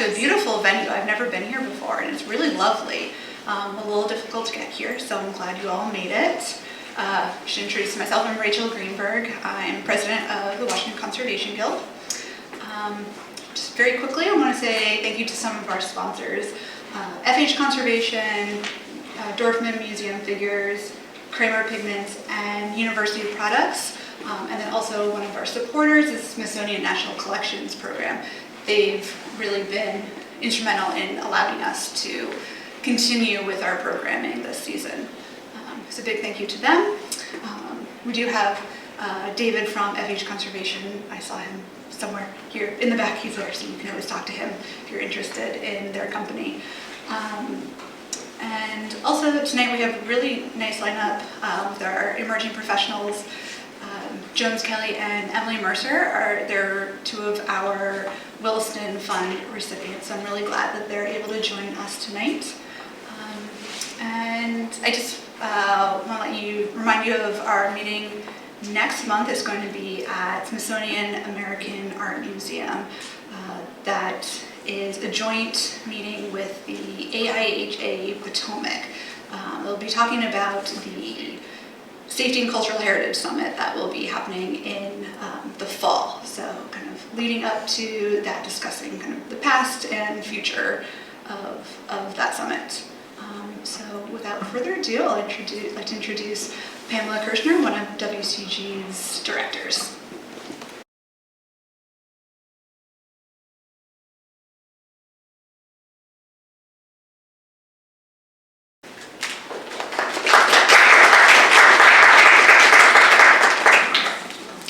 a beautiful venue. I've never been here before, and it's really lovely. A little difficult to get here, so I'm glad you all made it. I should introduce myself. I'm Rachel Greenberg. I'm president of the Washington Conservation Guild. Just very quickly, I want to say thank you to some of our sponsors. FH Conservation, Dorfman Museum Figures, Kramer Pigments, and University Products. And then also one of our supporters is Smithsonian National Collections Program. They've really been instrumental in allowing us to continue with our programming this season. So a big thank you to them. We do have David from FH Conservation. I saw him somewhere here in the back. He's there, so you can always talk to him if you're interested in their company. And also tonight we have a really nice lineup with our emerging professionals. Jones Kelly and Emily Mercer they're two of our Williston Fund recipients, so I'm really glad that they're able to join us tonight. And I just want to remind you of our meeting next month. Is going to be at Smithsonian American Art Museum. That is a joint meeting with the AIHA Potomac. They'll be talking about the Safety and Cultural Heritage Summit that will be happening in the fall. So kind of leading up to that, discussing kind of the past and future of that summit. So without further ado, I'd like to introduce Pamela Kirshner, one of WCG's directors.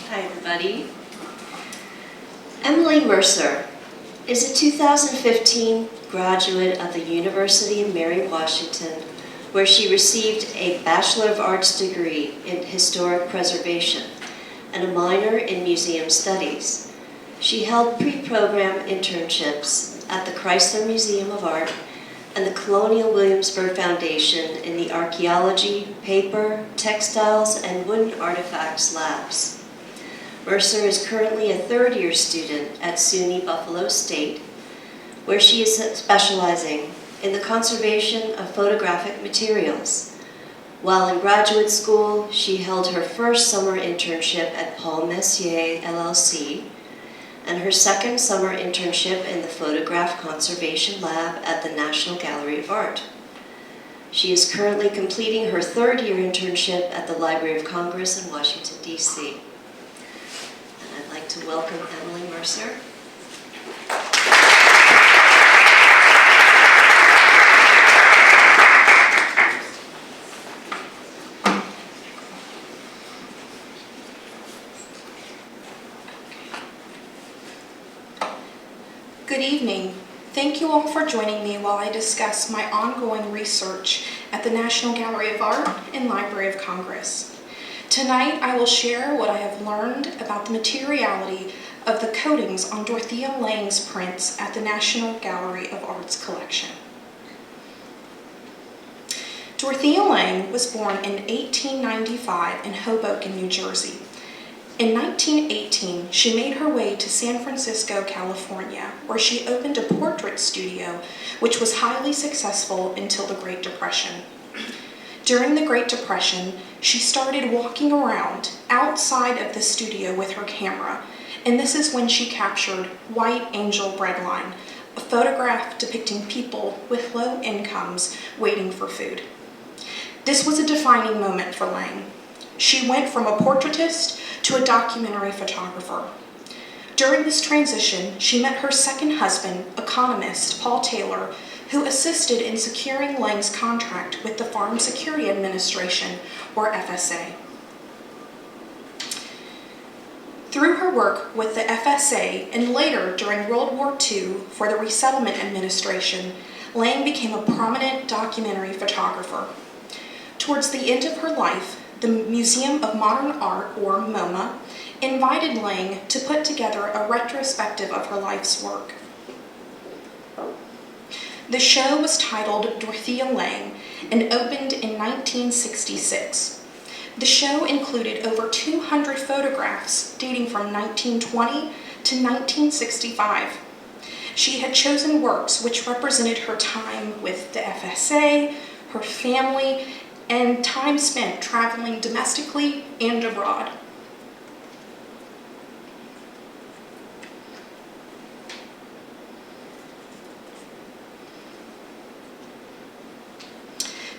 Hi everybody. Emily Mercer is a 2015 graduate of the University of Mary Washington, where she received a Bachelor of Arts degree in Historic Preservation and a minor in Museum Studies. She held pre-program internships at the Chrysler Museum of Art and the Colonial Williamsburg Foundation in the Archaeology, Paper, Textiles, and Wooden Artifacts labs. Mercer is currently a third-year student at SUNY Buffalo State, where she is specializing in the conservation of photographic materials. While in graduate school, she held her first summer internship at Paul Messier LLC and her second summer internship in the Photograph Conservation Lab at the National Gallery of Art. She is currently completing her third-year internship at the Library of Congress in Washington, D.C. And I'd like to welcome Emily Mercer. Good evening. Thank you all for joining me while I discuss my ongoing research at the National Gallery of Art and Library of Congress. Tonight I will share what I have learned about the materiality of the coatings on Dorothea Lange's prints at the National Gallery of Art's collection. Dorothea Lange was born in 1895 in Hoboken, New Jersey. In 1918, she made her way to San Francisco, California, where she opened a portrait studio, which was highly successful until the Great Depression. During the Great Depression, she started walking around outside of the studio with her camera, and this is when she captured White Angel Breadline, a photograph depicting people with low incomes waiting for food. This was a defining moment for Lange. She went from a portraitist to a documentary photographer. During this transition, she met her second husband, economist Paul Taylor, who assisted in securing Lange's contract with the Farm Security Administration, or FSA. Through her work with the FSA and later during World War II for the Resettlement Administration, Lange became a prominent documentary photographer. Towards the end of her life, the Museum of Modern Art, or MoMA, invited Lange to put together a retrospective of her life's work. The show was titled Dorothea Lange and opened in 1966. The show included over 200 photographs dating from 1920 to 1965. She had chosen works which represented her time with the FSA, her family, and time spent traveling domestically and abroad.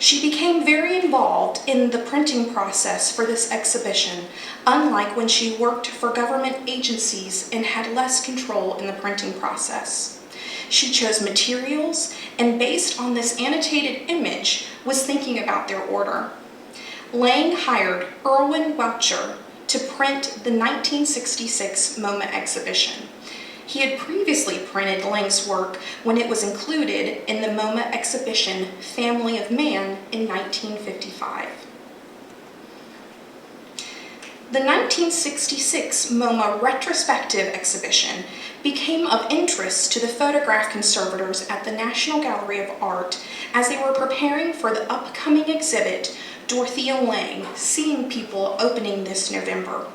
She became very involved in the printing process for this exhibition, unlike when she worked for government agencies and had less control in the printing process. She chose materials, and based on this annotated image, was thinking about their order. Lange hired Erwin Welcher to print the 1966 MoMA exhibition. He had previously printed Lange's work when it was included in the MoMA exhibition Family of Man in 1955. The 1966 MoMA retrospective exhibition became of interest to the photograph conservators at the National Gallery of Art as they were preparing for the upcoming exhibit Dorothea Lange, Seeing People, opening this November.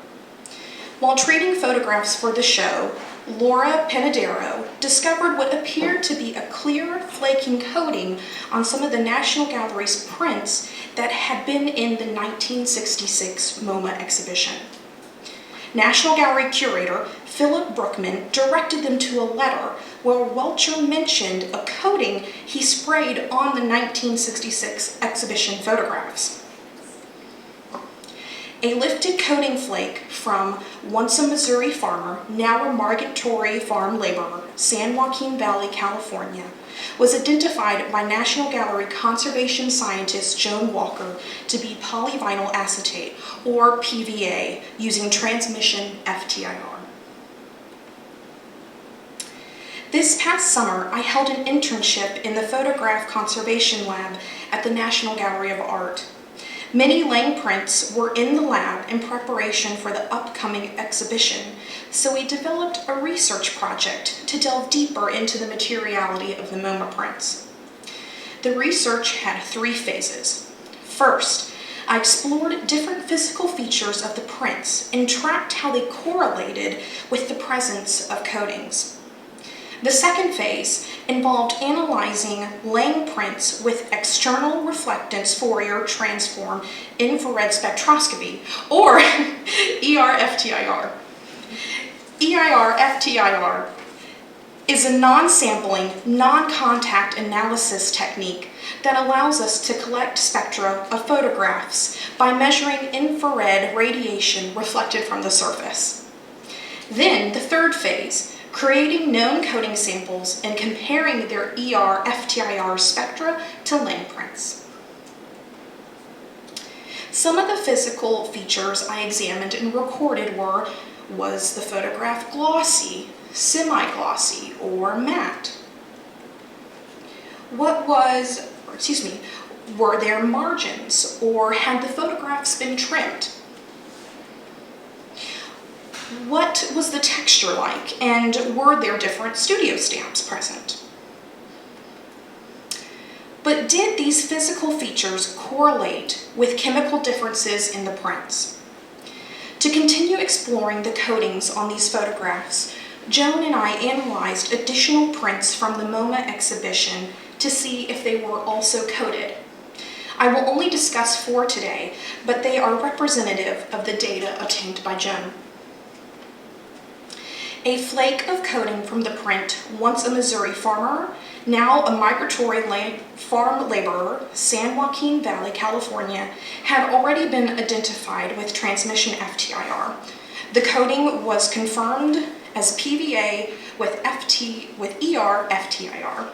While trading photographs for the show, Laura Penadero discovered what appeared to be a clear, flaking coating on some of the National Gallery's prints that had been in the 1966 MoMA exhibition. National Gallery curator Philip Brookman directed them to a letter where Welcher mentioned a coating he sprayed on the 1966 exhibition photographs. A lifted coating flake from once a Missouri farmer, now a migratory farm laborer, San Joaquin Valley, California, was identified by National Gallery conservation scientist Joan Walker to be polyvinyl acetate, or PVA, using transmission FTIR. This past summer, I held an internship in the photograph conservation lab at the National Gallery of Art. Many Lange prints were in the lab in preparation for the upcoming exhibition, so we developed a research project to delve deeper into the materiality of the MoMA prints. The research had 3 phases. First, I explored different physical features of the prints and tracked how they correlated with the presence of coatings. The second phase involved analyzing Lange prints with external reflectance Fourier transform infrared spectroscopy, or ER-FTIR. ER-FTIR is a non-sampling, non-contact analysis technique that allows us to collect spectra of photographs by measuring infrared radiation reflected from the surface. Then the third phase, creating known coating samples and comparing their ER-FTIR spectra to Lange prints. Some of the physical features I examined and recorded was the photograph glossy, semi-glossy, or matte? Were there margins, or had the photographs been trimmed? What was the texture like, and were there different studio stamps present? But did these physical features correlate with chemical differences in the prints? To continue exploring the coatings on these photographs, Joan and I analyzed additional prints from the MoMA exhibition to see if they were also coated. I will only discuss 4 today, but they are representative of the data obtained by Joan. A flake of coating from the print, once a Missouri farmer, now a migratory farm laborer, San Joaquin Valley, California, had already been identified with transmission FTIR. The coating was confirmed as PVA with ER-FTIR.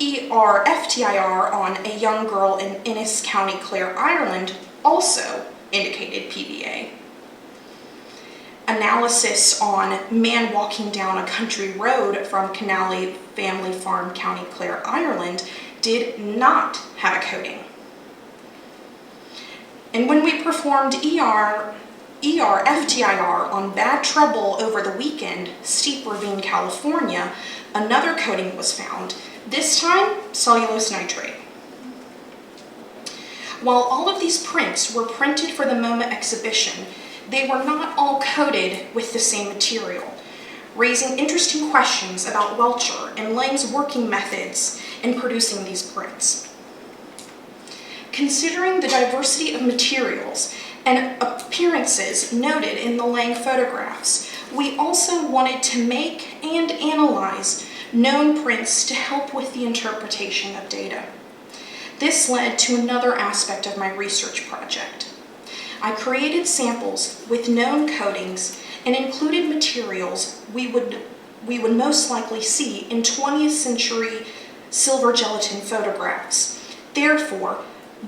ER-FTIR on a young girl in Ennis County, Clare, Ireland, also indicated PVA. Analysis on man walking down a country road from Canally Family Farm, County Clare, Ireland, did not have a coating. And when we performed ER-FTIR on Bad Trouble over the weekend, Steep Ravine, California, another coating was found, this time cellulose nitrate. While all of these prints were printed for the MoMA exhibition, they were not all coated with the same material. raising interesting questions about Welcher and Lange's working methods in producing these prints. Considering the diversity of materials and appearances noted in the Lange photographs, we also wanted to make and analyze known prints to help with the interpretation of data. This led to another aspect of my research project. I created samples with known coatings and included materials we would most likely see in 20th century silver gelatin photographs, therefore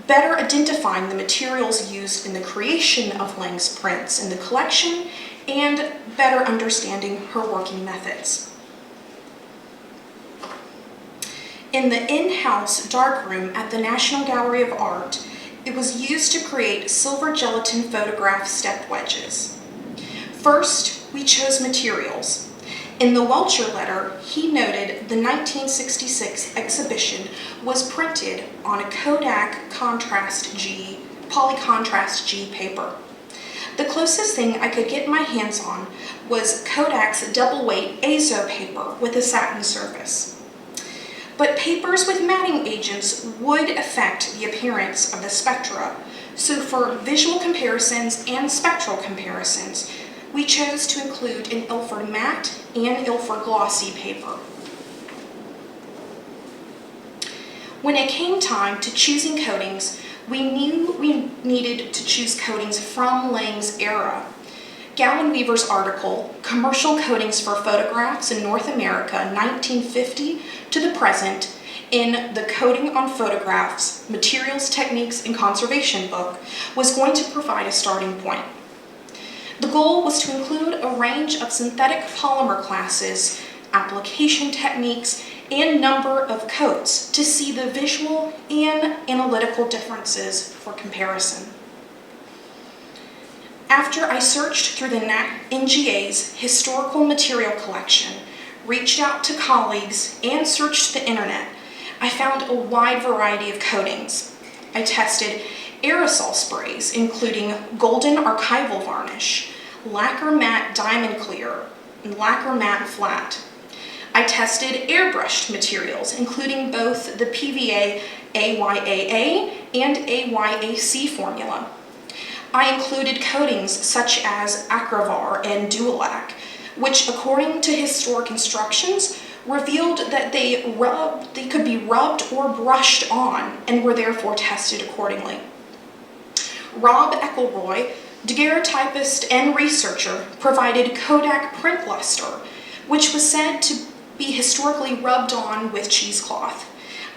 better identifying the materials used in the creation of Lange's prints in the collection and better understanding her working methods. In the in-house darkroom at the National Gallery of Art, it was used to create silver gelatin photograph step wedges. First, we chose materials. In the Welcher letter, he noted the 1966 exhibition was printed on a Kodak Contrast G, Polycontrast G paper. The closest thing I could get my hands on was Kodak's double-weight azo paper with a satin surface. But papers with matting agents would affect the appearance of the spectra, so for visual comparisons and spectral comparisons, we chose to include an Ilford matte and Ilford glossy paper. When it came time to choosing coatings, we knew we needed to choose coatings from Lange's era. Gowan Weaver's article, Commercial Coatings for Photographs in North America, 1950 to the present, in the Coating on Photographs, Materials, Techniques, and Conservation book, was going to provide a starting point. The goal was to include a range of synthetic polymer classes, application techniques, and number of coats to see the visual and analytical differences for comparison. After I searched through the NGA's historical material collection, reached out to colleagues, and searched the internet, I found a wide variety of coatings. I tested aerosol sprays, including golden archival varnish, lacquer matte diamond clear, and lacquer matte flat. I tested airbrushed materials, including both the PVA AYAA and AYAC formula. I included coatings such as Acrovar and Dualac, which, according to historic instructions, revealed that they could be rubbed or brushed on and were therefore tested accordingly. Rob Eckelroy, daguerreotypist and researcher, provided Kodak print luster, which was said to be historically rubbed on with cheesecloth.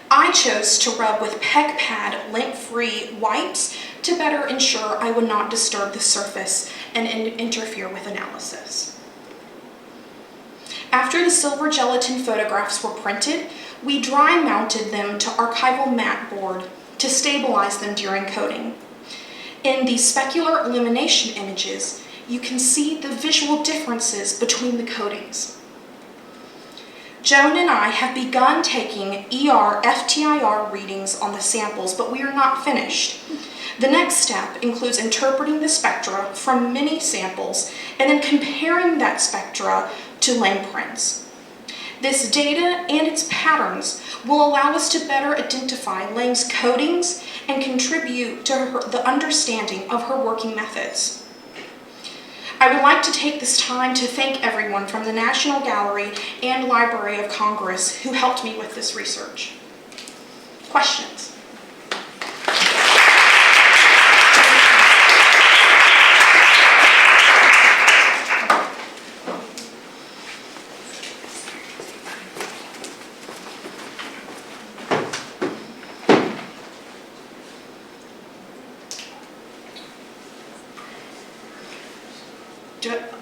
I chose to rub with PEG pad lint-free wipes to better ensure I would not disturb the surface and interfere with analysis. After the silver gelatin photographs were printed, we dry mounted them to archival mat board to stabilize them during coating. In the specular illumination images, you can see the visual differences between the coatings. Joan and I have begun taking ER-FTIR readings on the samples, but we are not finished. The next step includes interpreting the spectra from many samples and then comparing that spectra to Lange prints. This data and its patterns will allow us to better identify Lange's coatings and contribute to the understanding of her working methods. I would like to take this time to thank everyone from the National Gallery and Library of Congress who helped me with this research. Questions?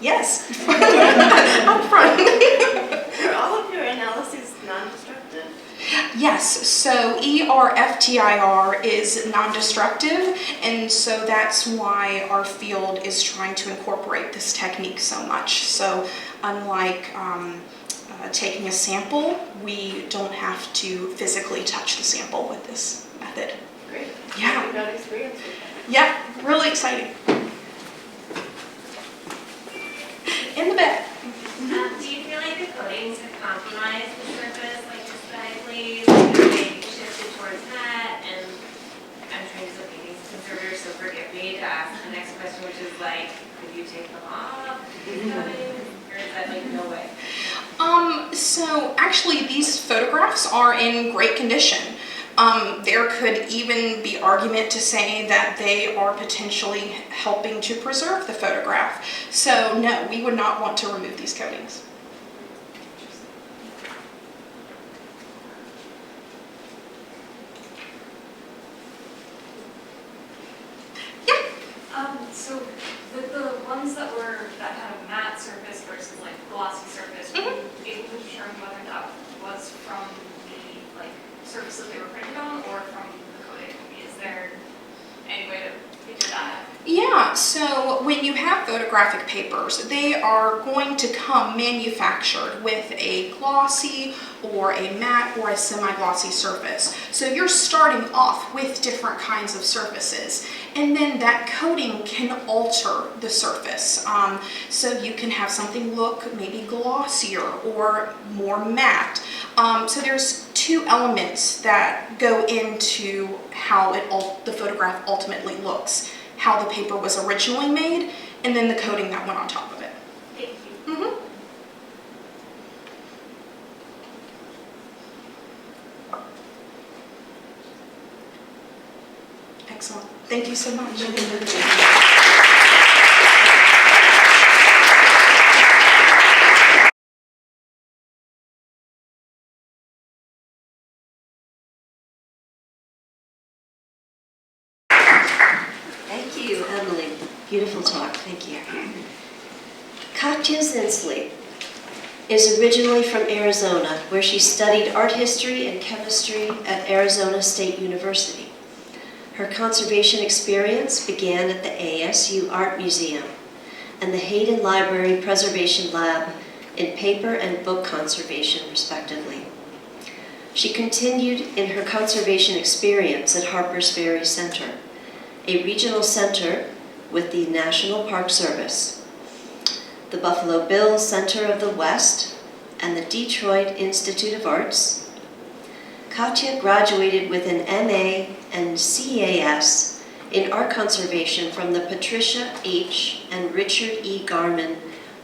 Yes. Up front. Are all of your analyses non-destructive? Yes, so ER-FTIR is non-destructive, and so that's why our field is trying to incorporate this technique so much. So unlike taking a sample, we don't have to physically touch the sample with this method. Great. Yeah. You got experience with that. Yeah, really exciting. In the back. Do you coatings have compromised the surface, like aesthetically, like they shifted towards that, and I'm trying to still be these conservators, so forgive me to ask the next question, which is like, could you take them off, these coatings, or is that like no way? So actually these photographs are in great condition. There could even be argument to say that they are potentially helping to preserve the photograph. So no, we would not want to remove these coatings. So with the ones that had a matte surface versus like glossy surface, were you able to determine whether that was from the like surface that they were printed on or from the coating? Is there any way to figure that out? Yeah, so when you have photographic papers, they are going to come manufactured with a glossy or a matte or a semi-glossy surface. So you're starting off with different kinds of surfaces, and then that coating can alter the surface. So you can have something look maybe glossier or more matte. So there's two elements that go into how the photograph ultimately looks. How the paper was originally made, and then the coating that went on top of it. Thank you. Excellent. Thank you so much. Thank you, Emily. Beautiful talk. Thank you. Katya Zinsli is originally from Arizona, where she studied art history and chemistry at Arizona State University. Her conservation experience began at the ASU Art Museum and the Hayden Library Preservation Lab in paper and book conservation, respectively. She continued in her conservation experience at Harpers Ferry Center, a regional center with the National Park Service, the Buffalo Bills Center of the West, and the Detroit Institute of Arts. Katya graduated with an MA and CAS in art conservation from the Patricia H. and Richard E. Garman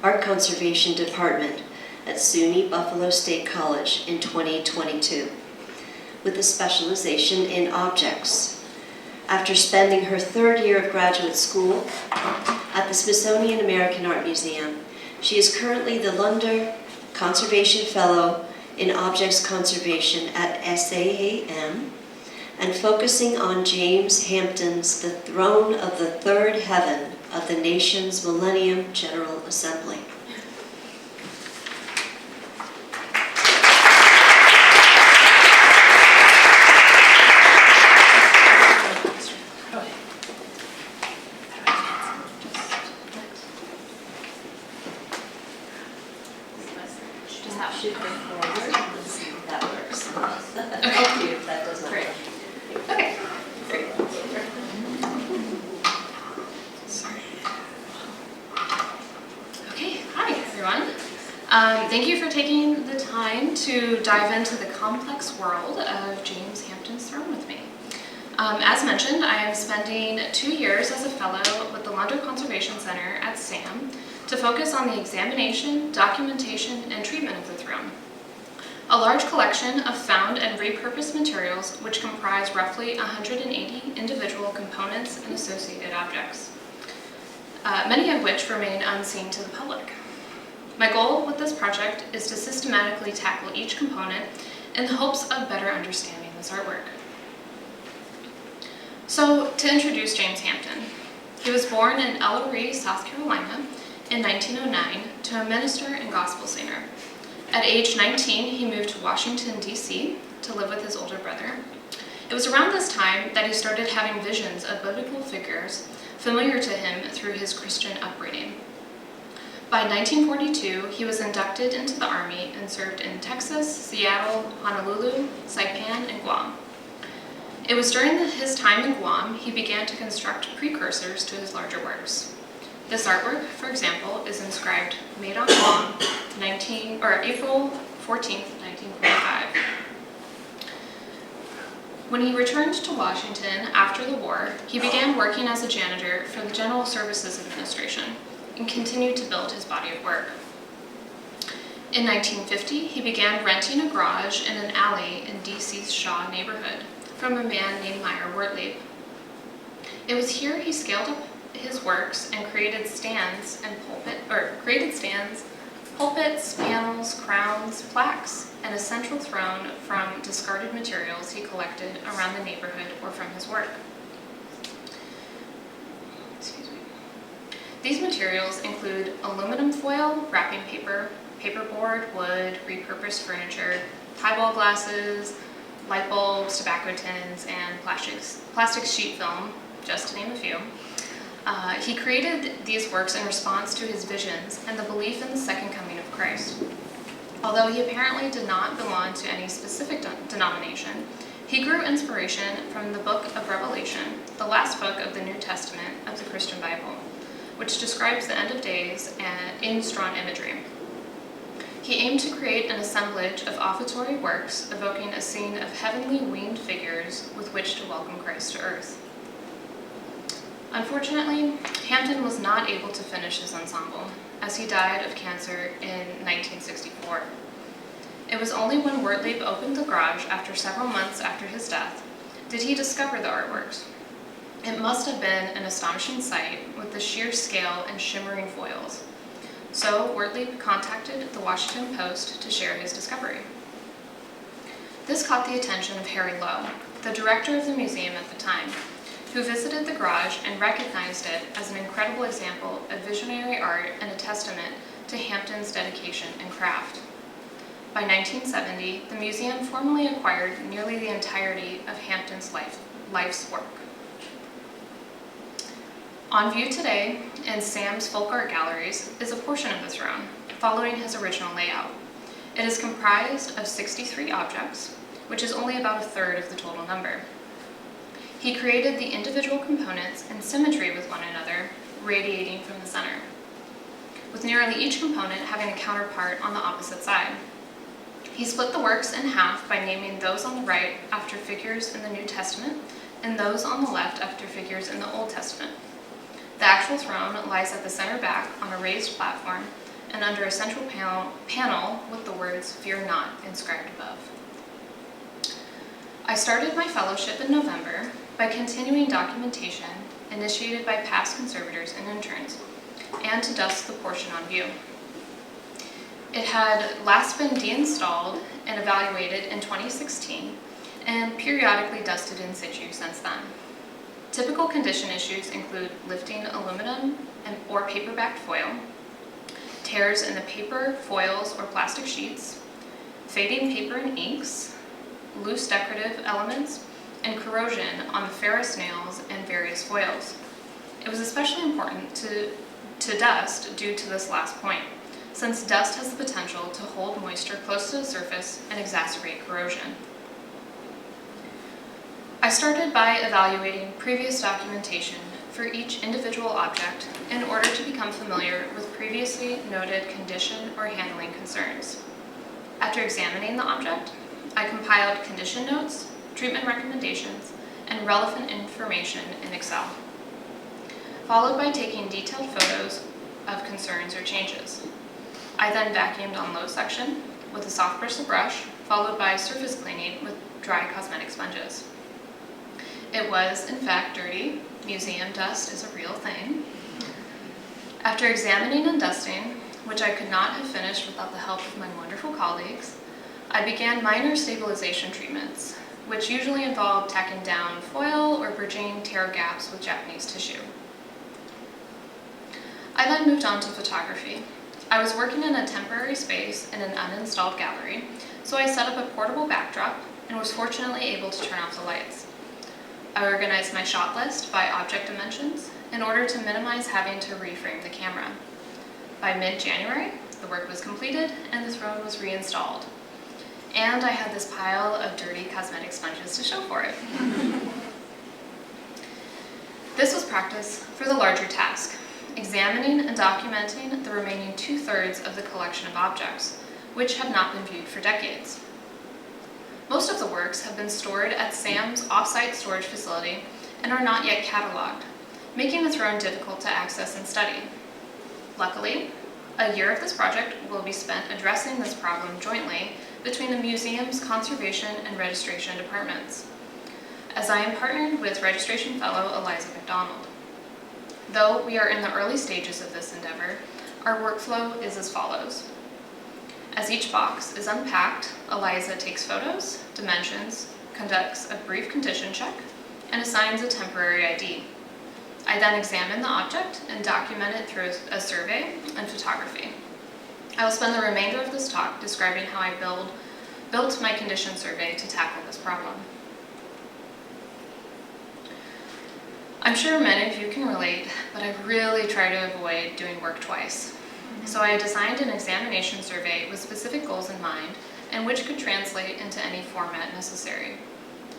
Art Conservation Department at SUNY Buffalo State College in 2022, with a specialization in objects. After spending her third year of graduate school at the Smithsonian American Art Museum, she is currently the Lunder Conservation Fellow in Objects Conservation at SAAM and focusing on James Hampton's The Throne of the Third Heaven of the nation's Millennium General Assembly. Should go forward and see if that works. Okay. If that does not work. Okay, great. Sorry. Okay, hi everyone. Thank you for taking the time to dive into the complex world of James Hampton's throne with me. As mentioned, I am spending 2 years as a fellow with the Lunder Conservation Center at SAM to focus on the examination, documentation, and treatment of the throne. A large collection of found and repurposed materials which comprise roughly 180 individual components and associated objects, many of which remain unseen to the public. My goal with this project is to systematically tackle each component in the hopes of better understanding this artwork. So, to introduce James Hampton, he was born in Ellery, South Carolina in 1909 to a minister and gospel singer. At age 19, he moved to Washington, D.C. to live with his older brother. It was around this time that he started having visions of biblical figures familiar to him through his Christian upbringing. By 1942, he was inducted into the Army and served in Texas, Seattle, Honolulu, Saipan, and Guam. It was during his time in Guam he began to construct precursors to his larger works. This artwork, for example, is inscribed Made on April 14th, 1945. When he returned to Washington after the war, he began working as a janitor for the General Services Administration and continued to build his body of work. In 1950, he began renting a garage in an alley in DC's Shaw neighborhood from a man named Meyer Wertlieb. It was here he scaled up his works and created stands, pulpits, panels, crowns, plaques, and a central throne from discarded materials he collected around the neighborhood or from his work. These materials include aluminum foil, wrapping paper, paperboard, wood, repurposed furniture, highball glasses, light bulbs, tobacco tins, and plastic sheet film, just to name a few. He created these works in response to his visions and the belief in the second coming of Christ. Although he apparently did not belong to any specific denomination, he drew inspiration from the book of Revelation, the last book of the New Testament of the Christian Bible, which describes the end of days in strong imagery. He aimed to create an assemblage of offertory works evoking a scene of heavenly winged figures with which to welcome Christ to earth. Unfortunately, Hampton was not able to finish his ensemble, as he died of cancer in 1964. It was only when Wertlieb opened the garage after several months after his death did he discover the artworks. It must have been an astonishing sight with the sheer scale and shimmering foils. So Wertlieb contacted the Washington Post to share his discovery. This caught the attention of Harry Lowe, the director of the museum at the time, who visited the garage and recognized it as an incredible example of visionary art and a testament to Hampton's dedication and craft. By 1970, the museum formally acquired nearly the entirety of Hampton's life's work. On view today in Sam's Folk Art Galleries is a portion of the throne, following his original layout. It is comprised of 63 objects, which is only about a third of the total number. He created the individual components in symmetry with one another, radiating from the center, with nearly each component having a counterpart on the opposite side. He split the works in half by naming those on the right after figures in the New Testament and those on the left after figures in the Old Testament. The actual throne lies at the center back on a raised platform and under a central panel with the words "Fear Not" inscribed above. I started my fellowship in November by continuing documentation initiated by past conservators and interns, and to dust the portion on view. It had last been deinstalled and evaluated in 2016, and periodically dusted in situ since then. Typical condition issues include lifting aluminum or paper-backed foil, tears in the paper, foils, or plastic sheets, fading paper and inks, loose decorative elements, and corrosion on the ferrous nails and various foils. It was especially important to dust due to this last point, since dust has the potential to hold moisture close to the surface and exacerbate corrosion. I started by evaluating previous documentation for each individual object in order to become familiar with previously noted condition or handling concerns. After examining the object, I compiled condition notes, treatment recommendations, and relevant information in Excel, followed by taking detailed photos of concerns or changes. I then vacuumed on low section with a soft bristle brush, followed by surface cleaning with dry cosmetic sponges. It was, in fact, dirty. Museum dust is a real thing. After examining and dusting, which I could not have finished without the help of my wonderful colleagues, I began minor stabilization treatments, which usually involve tacking down foil or bridging tear gaps with Japanese tissue. I then moved on to photography. I was working in a temporary space in an uninstalled gallery, so I set up a portable backdrop and was fortunately able to turn off the lights. I organized my shot list by object dimensions in order to minimize having to reframe the camera. By mid-January, the work was completed and the throne was reinstalled. And I had this pile of dirty cosmetic sponges to show for it. This was practice for the larger task, examining and documenting the remaining 2/3 of the collection of objects, which have not been viewed for decades. Most of the works have been stored at Sam's off-site storage facility and are not yet cataloged, making the throne difficult to access and study. Luckily, a year of this project will be spent addressing this problem jointly between the museum's conservation and registration departments, as I am partnered with registration fellow Eliza McDonald. Though we are in the early stages of this endeavor, our workflow is as follows. As each box is unpacked, Eliza takes photos, dimensions, conducts a brief condition check, and assigns a temporary ID. I then examine the object and document it through a survey and photography. I will spend the remainder of this talk describing how I built my condition survey to tackle this problem. I'm sure many of you can relate, but I really try to avoid doing work twice. So I designed an examination survey with specific goals in mind and which could translate into any format necessary.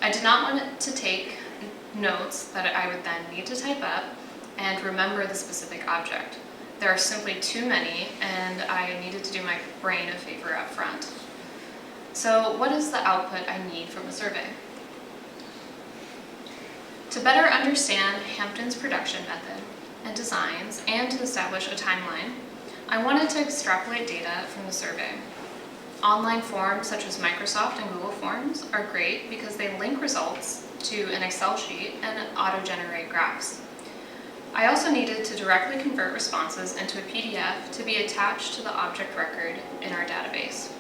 I did not want it to take notes that I would then need to type up and remember the specific object. There are simply too many, and I needed to do my brain a favor up front. So what is the output I need from a survey? To better understand Hampton's production method and designs, and to establish a timeline, I wanted to extrapolate data from the survey. Online forms such as Microsoft and Google Forms are great because they link results to an Excel sheet and auto-generate graphs. I also needed to directly convert responses into a PDF to be attached to the object record in our database.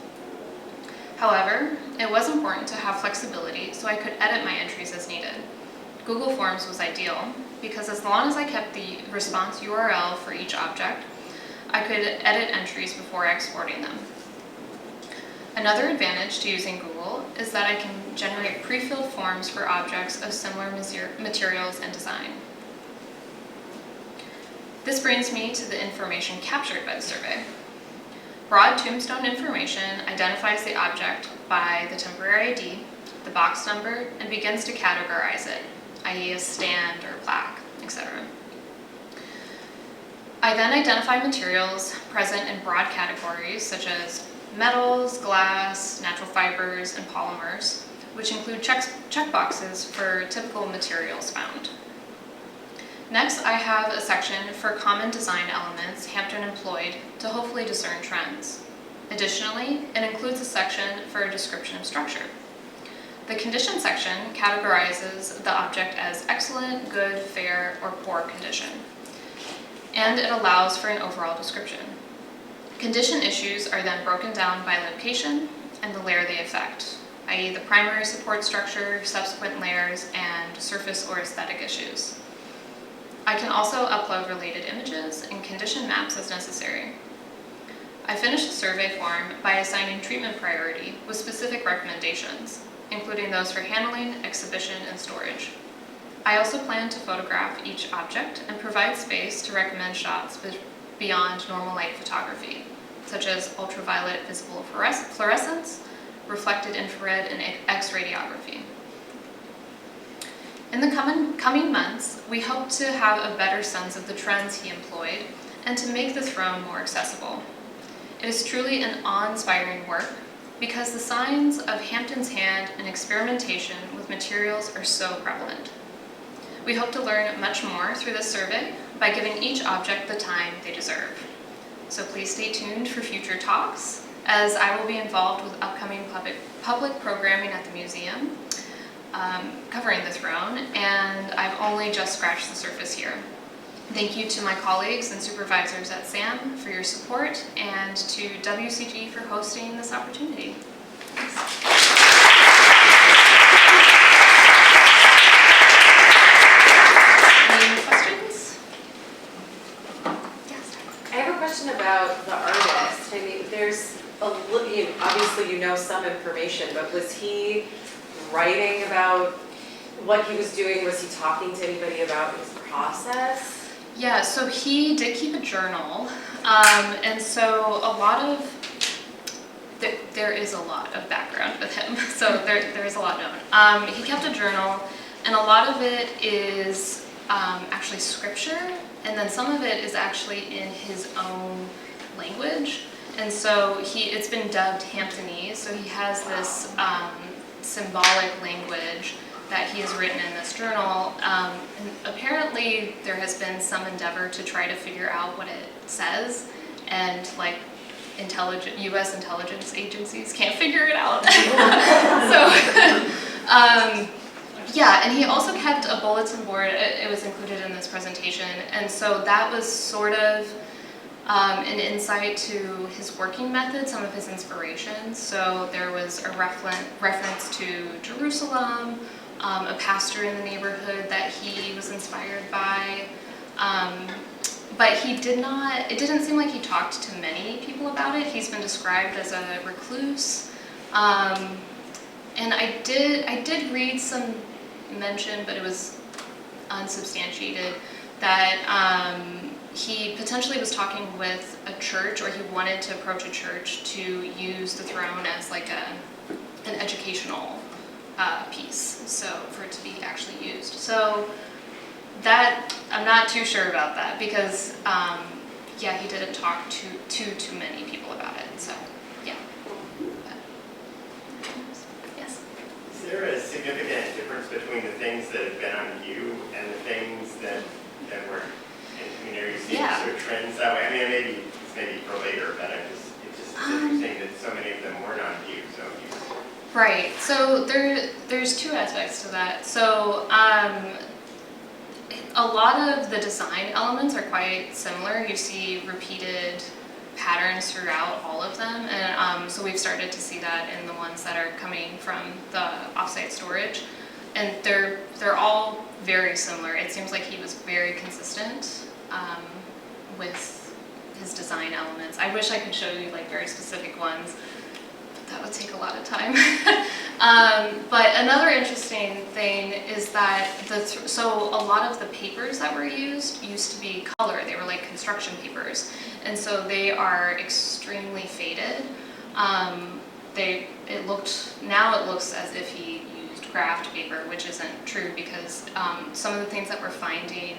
However, it was important to have flexibility so I could edit my entries as needed. Google Forms was ideal because as long as I kept the response URL for each object, I could edit entries before exporting them. Another advantage to using Google is that I can generate pre-filled forms for objects of similar materials and design. This brings me to the information captured by the survey. Broad tombstone information identifies the object by the temporary ID, the box number, and begins to categorize it, i.e. a stand or plaque, etc. I then identify materials present in broad categories such as metals, glass, natural fibers, and polymers, which include checkboxes for typical materials found. Next, I have a section for common design elements Hampton employed to hopefully discern trends. Additionally, it includes a section for a description of structure. The condition section categorizes the object as excellent, good, fair, or poor condition, and it allows for an overall description. Condition issues are then broken down by location and the layer they affect, i.e. the primary support structure, subsequent layers, and surface or aesthetic issues. I can also upload related images and condition maps as necessary. I finished the survey form by assigning treatment priority with specific recommendations, including those for handling, exhibition, and storage. I also plan to photograph each object and provide space to recommend shots beyond normal light photography, such as ultraviolet visible fluorescence, reflected infrared, and X radiography. In the coming months, we hope to have a better sense of the trends he employed and to make the throne more accessible. It is truly an awe-inspiring work because the signs of Hampton's hand and experimentation with materials are so prevalent. We hope to learn much more through this survey by giving each object the time they deserve. So please stay tuned for future talks, as I will be involved with upcoming public programming at the museum, covering the throne, and I've only just scratched the surface here. Thank you to my colleagues and supervisors at SAM for your support, and to WCG for hosting this opportunity. Any questions? Yes. I have a question about the artist. I mean, there's obviously you know some information, but was he writing about what he was doing? Was he talking to anybody about his process? Yeah, so he did keep a journal, and so there is a lot of background with him, so there is a lot known. He kept a journal, and a lot of it is actually scripture, and then some of it is actually in his own language. And so it's been dubbed Hamptonese, so he has this symbolic language that he has written in this journal. And apparently there has been some endeavor to try to figure out what it says, and like U.S. intelligence agencies can't figure it out. So, yeah, and he also kept a bulletin board. It was included in this presentation, and so that was sort of an insight to his working method, some of his inspirations. So there was a reference to Jerusalem, a pastor in the neighborhood that he was inspired by. But it didn't seem like he talked to many people about it. He's been described as a recluse. And I did read some mention, but it was unsubstantiated, that he potentially was talking with a church, or he wanted to approach a church to use the throne as like an educational piece, so for it to be actually used. So that, I'm not too sure about that, because yeah, he didn't talk to too many people about it, so yeah. But, yes? Is there a significant difference between the things that have been on you and the things that weren't? I mean, are you seeing sort of trends that way? I mean, it's maybe for later, but it's just interesting that so many of them weren't on you. So right. So there's two aspects to that. So a lot of the design elements are quite similar. You see repeated patterns throughout all of them, and so we've started to see that in the ones that are coming from the offsite storage, and they're all very similar. It seems like he was very consistent with his design elements. I wish I could show you like very specific ones, but that would take a lot of time. But another interesting thing is that so a lot of the papers that were used to be color. They were like construction papers, and so they are extremely faded. It looks as if he used craft paper, which isn't true, because some of the things that we're finding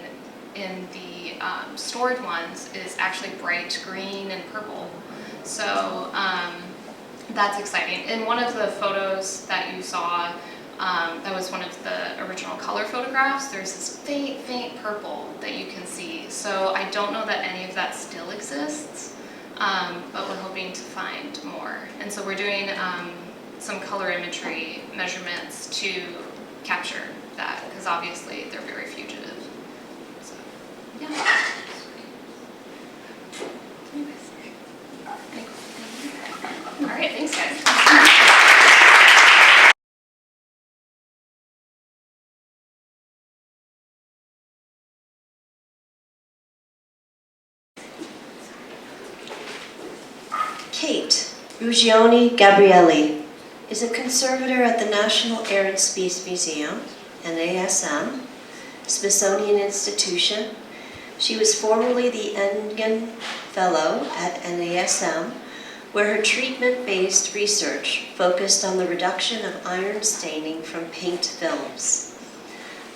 in the stored ones is actually bright green and purple. So that's exciting. In one of the photos that you saw, that was one of the original color photographs, there's this faint purple that you can see. So I don't know that any of that still exists, but we're hoping to find more. And so we're doing some color imagery measurements to capture that, because obviously they're very fugitive. So, yeah. All right, thanks guys. Kate Brugioni Gabrielli is a conservator at the National Air and Space Museum, NASM, Smithsonian Institution. She was formerly the Engen Fellow at NASM, where her treatment-based research focused on the reduction of iron staining from paint films.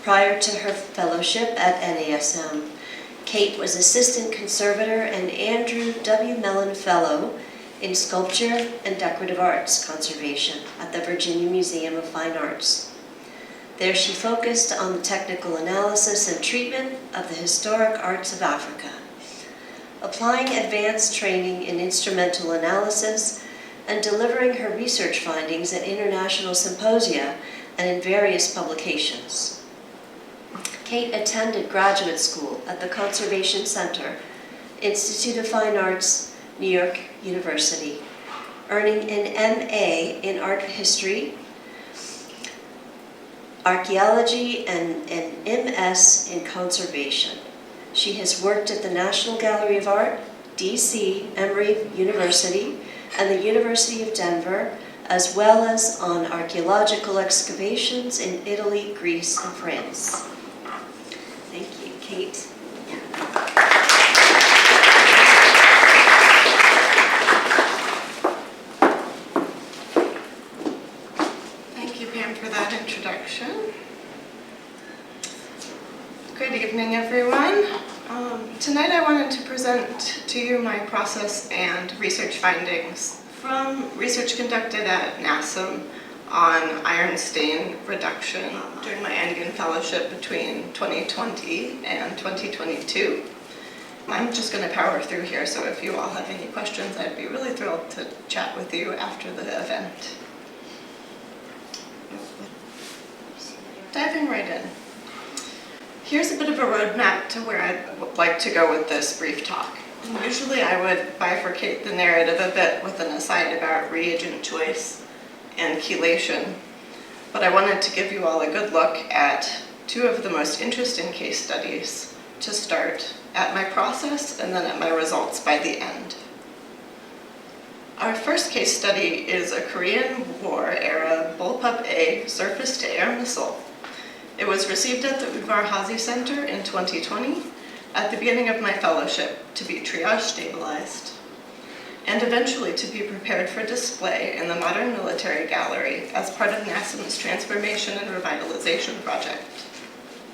Prior to her fellowship at NASM, Kate was Assistant Conservator and Andrew W. Mellon Fellow in Sculpture and Decorative Arts Conservation at the Virginia Museum of Fine Arts. There she focused on the technical analysis and treatment of the historic arts of Africa, applying advanced training in instrumental analysis and delivering her research findings at international symposia and in various publications. Kate attended graduate school at the Conservation Center, Institute of Fine Arts, New York University, earning an MA in art history, archaeology, and an MS in conservation. She has worked at the National Gallery of Art, DC, Emory University, and the University of Denver, as well as on archaeological excavations in Italy, Greece, and France. Thank you, Kate. Thank you, Pam, for that introduction. Good evening, everyone. Tonight I wanted to present to you my process and research findings from research conducted at NASM on iron stain reduction during my Engen fellowship between 2020 and 2022. I'm just going to power through here, so if you all have any questions, I'd be really thrilled to chat with you after the event. Diving right in. Here's a bit of a roadmap to where I'd like to go with this brief talk. Usually I would bifurcate the narrative a bit with an aside about reagent choice and chelation, but I wanted to give you all a good look at two of the most interesting case studies to start, at my process and then at my results by the end. Our first case study is a Korean War era Bullpup A surface-to-air missile. It was received at the Udvar Hazy Center in 2020 at the beginning of my fellowship to be triage stabilized and eventually to be prepared for display in the Modern Military Gallery as part of NASM's Transformation and Revitalization Project.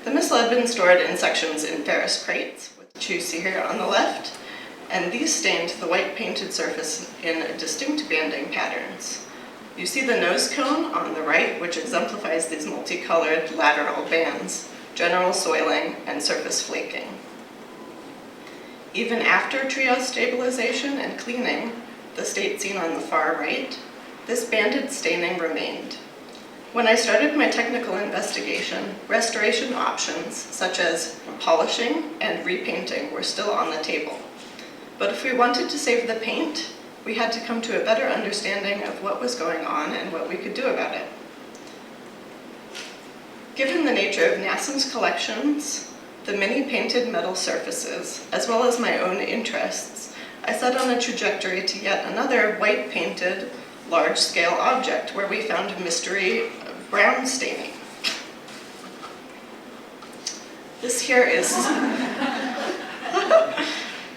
The missile had been stored in sections in ferrous crates, which you see here on the left, and these stained the white painted surface in distinct banding patterns. You see the nose cone on the right, which exemplifies these multicolored lateral bands, general soiling, and surface flaking. Even after triage stabilization and cleaning, the state seen on the far right, this banded staining remained. When I started my technical investigation, restoration options such as polishing and repainting were still on the table. But if we wanted to save the paint, we had to come to a better understanding of what was going on and what we could do about it. Given the nature of NASM's collections, the many painted metal surfaces, as well as my own interests, I set on a trajectory to yet another white painted, large-scale object where we found mystery brown staining. This here is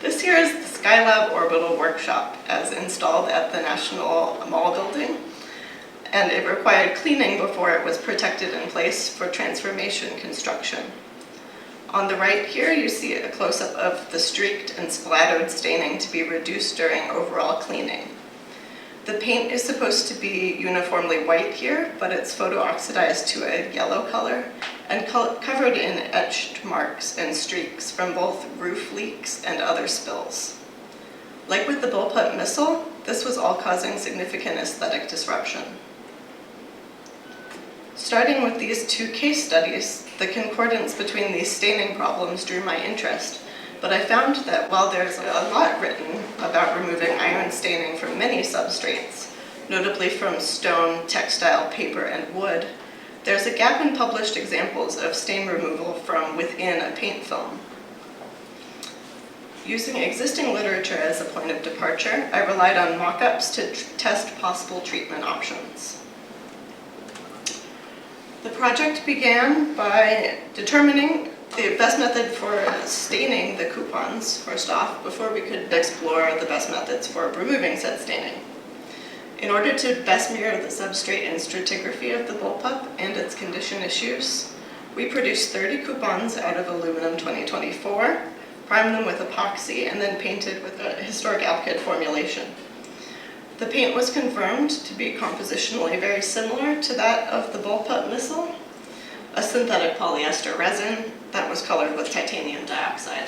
the Skylab Orbital Workshop as installed at the National Mall building, and it required cleaning before it was protected in place for transformation construction. On the right here, you see a close-up of the streaked and splattered staining to be reduced during overall cleaning. The paint is supposed to be uniformly white here, but it's photo-oxidized to a yellow color and covered in etched marks and streaks from both roof leaks and other spills. Like with the Bullpup missile, this was all causing significant aesthetic disruption. Starting with these two case studies, the concordance between these staining problems drew my interest, but I found that while there's a lot written about removing iron staining from many substrates, notably from stone, textile, paper, and wood, there's a gap in published examples of stain removal from within a paint film. Using existing literature as a point of departure, I relied on mock-ups to test possible treatment options. The project began by determining the best method for staining the coupons, first off, before we could explore the best methods for removing said staining. In order to best mirror the substrate and stratigraphy of the Bullpup and its condition issues, we produced 30 coupons out of aluminum 2024, primed them with epoxy, and then painted with a historic alkyd formulation. The paint was confirmed to be compositionally very similar to that of the Bullpup missile, a synthetic polyester resin that was colored with titanium dioxide.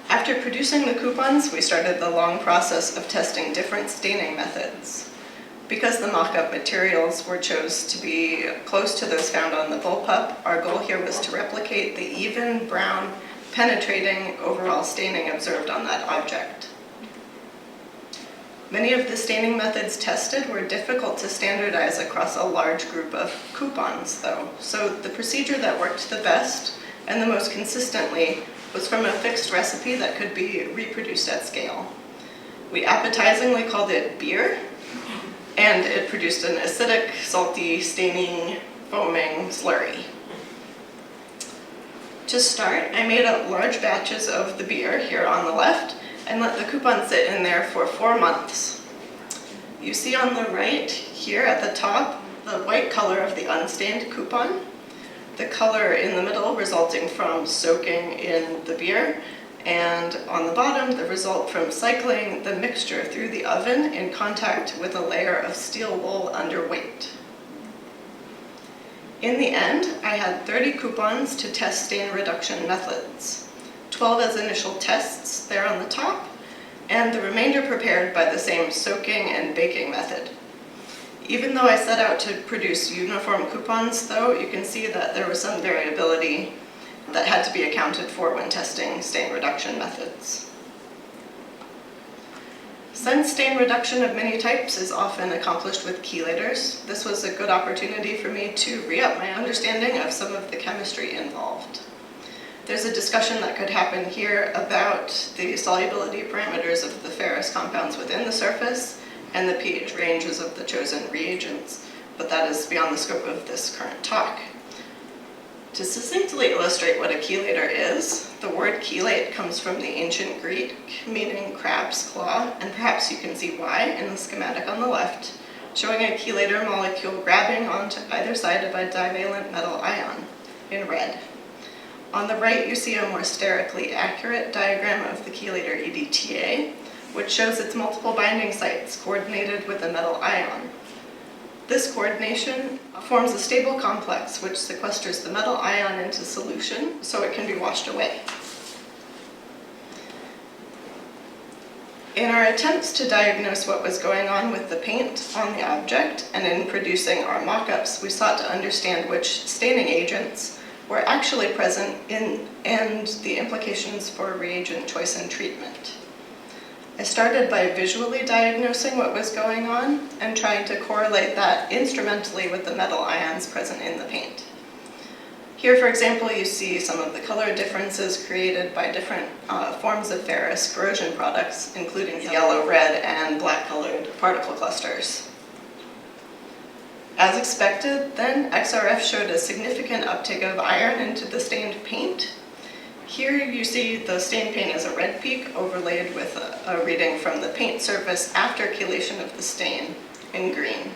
After producing the coupons, we started the long process of testing different staining methods. Because the mock-up materials were chose to be close to those found on the Bullpup, our goal here was to replicate the even, brown, penetrating overall staining observed on that object. Many of the staining methods tested were difficult to standardize across a large group of coupons, though, so the procedure that worked the best and the most consistently was from a fixed recipe that could be reproduced at scale. We appetizingly called it beer, and it produced an acidic, salty, staining, foaming slurry. To start, I made up large batches of the beer here on the left and let the coupon sit in there for 4 months. You see on the right here at the top the white color of the unstained coupon. the color in the middle resulting from soaking in the beer, and on the bottom, the result from cycling the mixture through the oven in contact with a layer of steel wool underweight. In the end, I had 30 coupons to test stain reduction methods, 12 as initial tests there on the top, and the remainder prepared by the same soaking and baking method. Even though I set out to produce uniform coupons, though, you can see that there was some variability that had to be accounted for when testing stain reduction methods. Since stain reduction of many types is often accomplished with chelators, this was a good opportunity for me to re-up my understanding of some of the chemistry involved. There's a discussion that could happen here about the solubility parameters of the ferrous compounds within the surface and the pH ranges of the chosen reagents, but that is beyond the scope of this current talk. To succinctly illustrate what a chelator is, the word chelate comes from the ancient Greek, meaning crab's claw, and perhaps you can see why in the schematic on the left, showing a chelator molecule grabbing onto either side of a divalent metal ion, in red. On the right, you see a more sterically accurate diagram of the chelator EDTA, which shows its multiple binding sites coordinated with a metal ion. This coordination forms a stable complex which sequesters the metal ion into solution so it can be washed away. In our attempts to diagnose what was going on with the paint on the object, and in producing our mock-ups, we sought to understand which staining agents were actually present in and the implications for reagent choice and treatment. I started by visually diagnosing what was going on and trying to correlate that instrumentally with the metal ions present in the paint. Here, for example, you see some of the color differences created by different forms of ferrous corrosion products, including yellow, red, and black-colored particle clusters. As expected, then, XRF showed a significant uptake of iron into the stained paint. Here you see the stained paint as a red peak overlaid with a reading from the paint surface after chelation of the stain in green.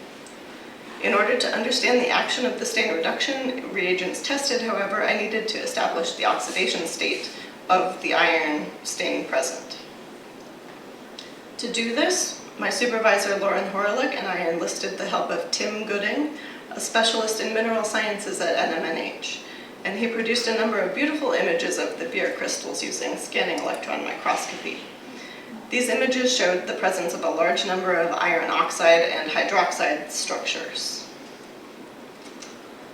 In order to understand the action of the stain reduction reagents tested, however, I needed to establish the oxidation state of the iron stain present. To do this, my supervisor Lauren Horlick and I enlisted the help of Tim Gooding, a specialist in mineral sciences at NMNH. And he produced a number of beautiful images of the beer crystals using scanning electron microscopy. These images showed the presence of a large number of iron oxide and hydroxide structures.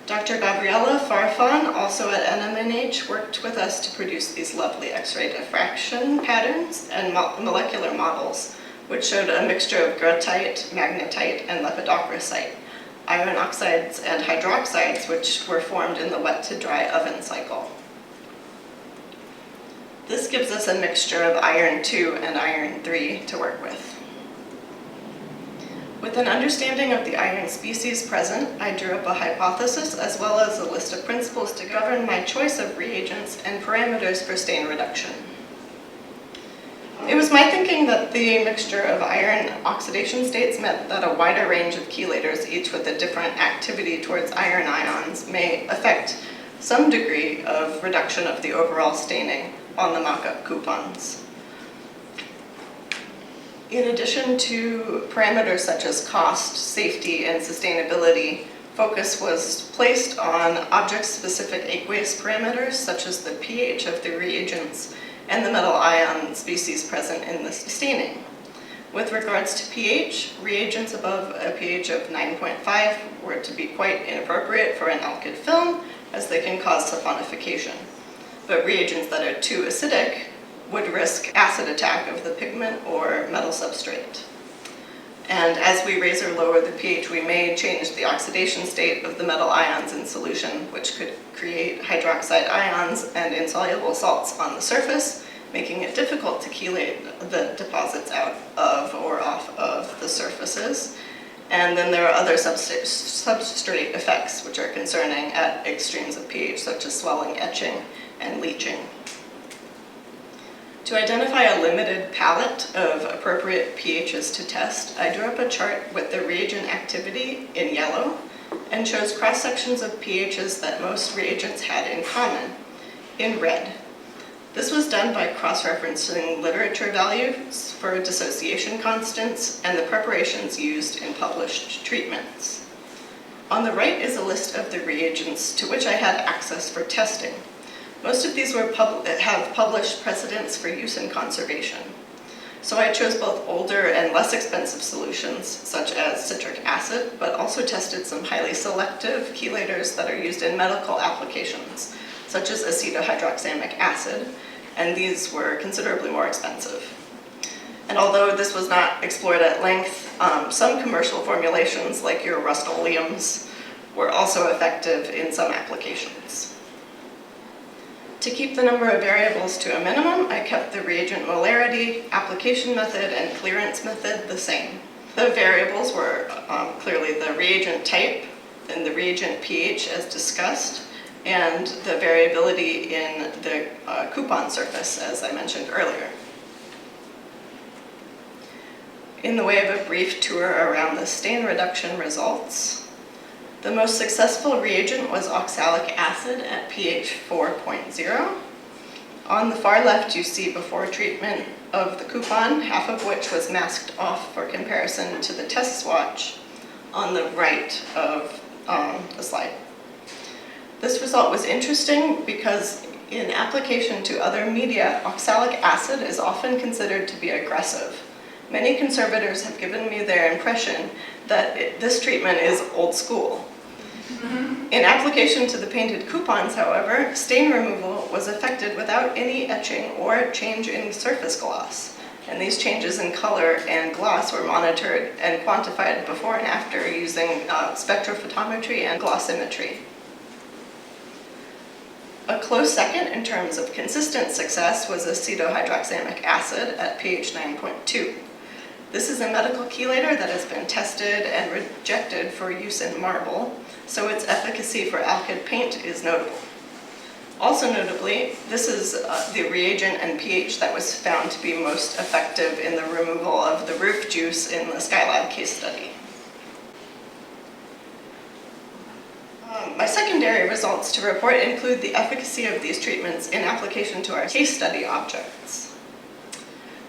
Dr. Gabriella Farfan, also at NMNH, worked with us to produce these lovely X-ray diffraction patterns and molecular models, which showed a mixture of grotite, magnetite, and lepidocrasite, iron oxides and hydroxides which were formed in the wet to dry oven cycle. This gives us a mixture of iron 2 and iron 3 to work with. With an understanding of the iron species present, I drew up a hypothesis as well as a list of principles to govern my choice of reagents and parameters for stain reduction. It was my thinking that the mixture of iron oxidation states meant that a wider range of chelators, each with a different activity towards iron ions, may affect some degree of reduction of the overall staining on the mock-up coupons. In addition to parameters such as cost, safety, and sustainability, focus was placed on object-specific aqueous parameters such as the pH of the reagents and the metal ion species present in the staining. With regards to pH, reagents above a pH of 9.5 were to be quite inappropriate for an alkyd film, as they can cause saponification. But reagents that are too acidic would risk acid attack of the pigment or metal substrate. And as we raise or lower the pH, we may change the oxidation state of the metal ions in solution, which could create hydroxide ions and insoluble salts on the surface, making it difficult to chelate the deposits out of or off of the surfaces. And then there are other substrate effects which are concerning at extremes of pH, such as swelling, etching, and leaching. To identify a limited palette of appropriate pHs to test, I drew up a chart with the reagent activity in yellow and chose cross-sections of pHs that most reagents had in common, in red. This was done by cross-referencing literature values for dissociation constants and the preparations used in published treatments. On the right is a list of the reagents to which I had access for testing. Most of these have published precedents for use in conservation. So I chose both older and less expensive solutions, such as citric acid, but also tested some highly selective chelators that are used in medical applications, such as acetohydroxamic acid, and these were considerably more expensive. And although this was not explored at length, some commercial formulations, like your Rust-Oleums, were also effective in some applications. To keep the number of variables to a minimum, I kept the reagent molarity, application method, and clearance method the same. The variables were clearly the reagent type and the reagent pH as discussed, and the variability in the coupon surface, as I mentioned earlier. In the way of a brief tour around the stain reduction results, the most successful reagent was oxalic acid at pH 4.0. On the far left, you see before treatment of the coupon, half of which was masked off for comparison to the test swatch on the right of the slide. This result was interesting because in application to other media, oxalic acid is often considered to be aggressive. Many conservators have given me their impression that this treatment is old school. In application to the painted coupons, however, stain removal was effected without any etching or change in surface gloss. And these changes in color and gloss were monitored and quantified before and after using spectrophotometry and glossimetry. A close second in terms of consistent success was acetohydroxamic acid at pH 9.2. This is a medical chelator that has been tested and rejected for use in marble, so its efficacy for alkyd paint is notable. Also notably, this is the reagent and pH that was found to be most effective in the removal of the roof juice in the Skylab case study. My secondary results to report include the efficacy of these treatments in application to our case study objects.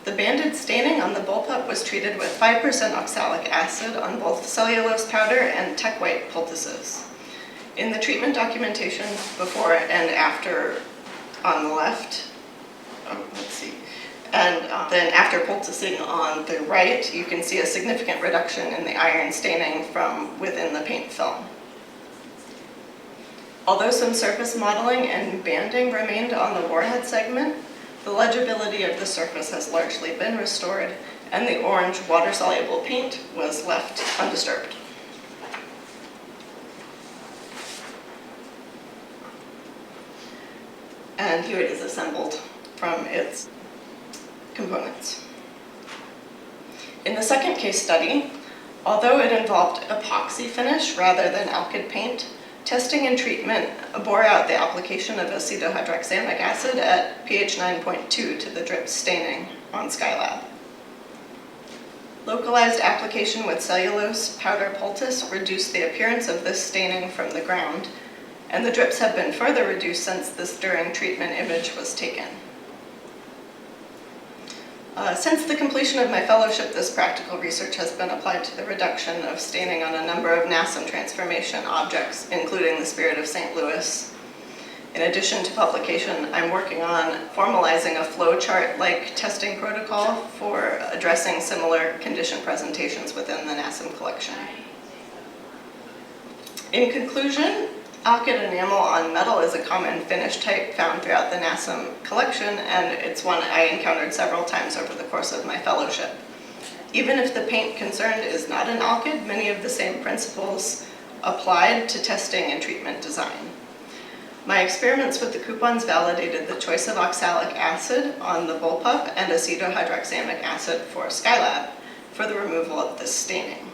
The banded staining on the bullpup was treated with 5% oxalic acid on both cellulose powder and tech white poultices. In the treatment documentation before and after on the left, and then after poulticing on the right, you can see a significant reduction in the iron staining from within the paint film. Although some surface modeling and banding remained on the warhead segment, the legibility of the surface has largely been restored, and the orange water-soluble paint was left undisturbed. And here it is assembled from its components. In the second case study, although it involved epoxy finish rather than alkyd paint, testing and treatment bore out the application of acetohydroxamic acid at pH 9.2 to the drip staining on Skylab. Localized application with cellulose powder poultice reduced the appearance of this staining from the ground, and the drips have been further reduced since this during treatment image was taken. Since the completion of my fellowship, this practical research has been applied to the reduction of staining on a number of NASM transformation objects, including the Spirit of St. Louis. In addition to publication, I'm working on formalizing a flowchart-like testing protocol for addressing similar condition presentations within the NASM collection. In conclusion, alkyd enamel on metal is a common finish type found throughout the NASM collection, and it's one I encountered several times over the course of my fellowship. Even if the paint concerned is not an alkyd, many of the same principles applied to testing and treatment design. My experiments with the coupons validated the choice of oxalic acid on the bullpup and acetohydroxamic acid for Skylab for the removal of this staining.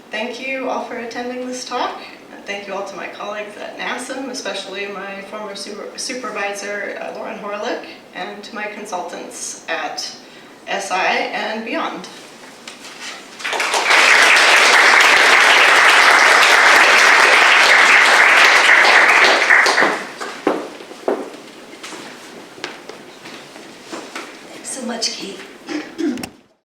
Thank you all for attending this talk. Thank you all to my colleagues at NASM, especially my former supervisor, Lauren Horlick, and to my consultants at SI and beyond. to keep.